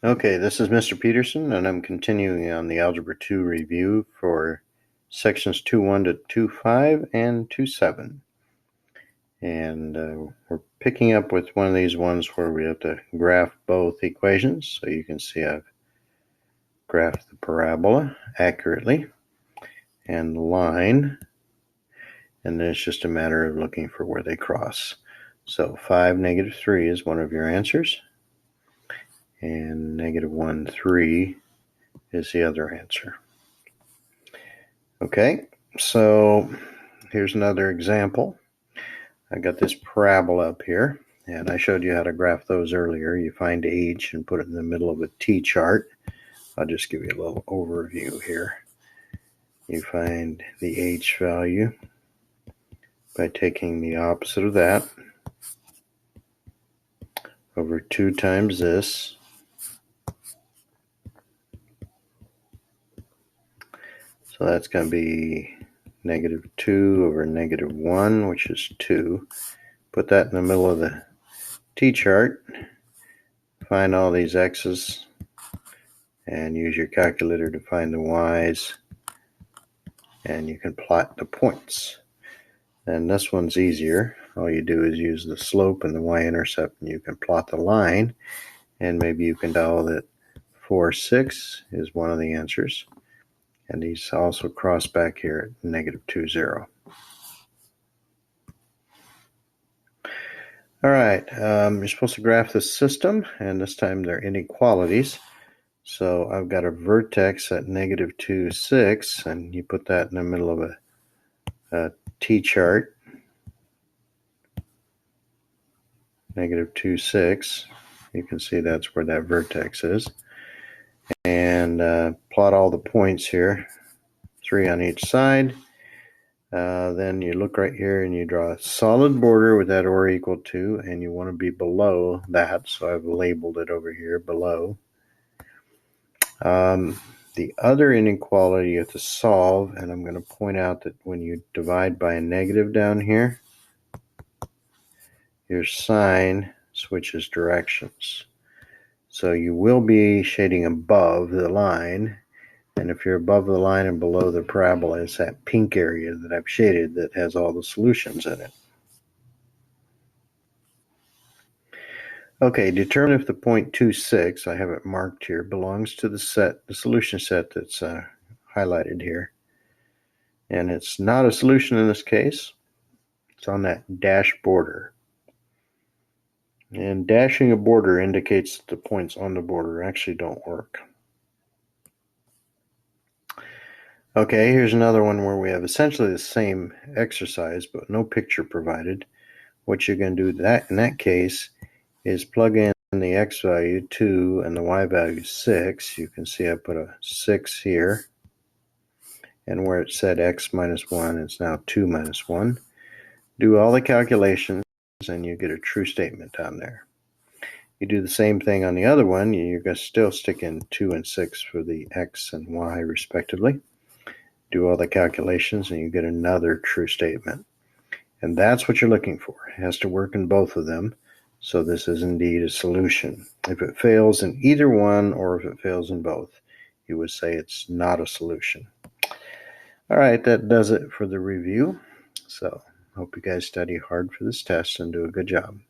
Okay, this is Mr. Peterson, and I'm continuing on the Algebra 2 review for sections 2.1 to 2.5 and 2.7. And we're picking up with one of these ones where we have to graph both equations. So you can see I've graphed the parabola accurately and the line, and then it's just a matter of looking for where they cross. So 5, -3 is one of your answers, and -1, 3 is the other answer. Okay, so here's another example. I got this parabola up here, and I showed you how to graph those earlier. You find H and put it in the middle of a T-chart. I'll just give you a little overview here. You find the H value by taking the opposite of that over 2 times this. So that's going to be -2 over -1, which is 2. Put that in the middle of the T-chart. Find all these x's and use your calculator to find the y's, and you can plot the points. And this one's easier. All you do is use the slope and the y-intercept, and you can plot the line, and maybe you can tell that 4, 6 is one of the answers, and these also cross back here at -2, 0. All right, you're supposed to graph the system, and this time they're inequalities. So I've got a vertex at -2, 6, and you put that in the middle of a T-chart, -2, 6. You can see that's where that vertex is. And plot all the points here, 3 on each side. Then you look right here and you draw a solid border with that or equal to, and you want to be below that, so I've labeled it over here below. The other inequality you have to solve, and I'm going to point out that when you divide by a negative down here, your sign switches directions. So you will be shading above the line, and if you're above the line and below the parabola, it's that pink area that I've shaded that has all the solutions in it. Okay, determine if the point 2, 6, I have it marked here, belongs to the solution set that's highlighted here. And it's not a solution in this case. It's on that dash border. And dashing a border indicates that the points on the border actually don't work. Okay, here's another one where we have essentially the same exercise, but no picture provided. What you're going to do in that case is plug in the x value 2 and the y value 6. You can see I put a 6 here, and where it said x minus 1, it's now 2 minus 1. Do all the calculations, and you get a true statement down there. You do the same thing on the other one. You're going to still stick in 2 and 6 for the x and y respectively. Do all the calculations, and you get another true statement. And that's what you're looking for. It has to work in both of them. So this is indeed a solution. If it fails in either one, or if it fails in both, you would say it's not a solution. All right, that does it for the review. So hope you guys study hard for this test and do a good job.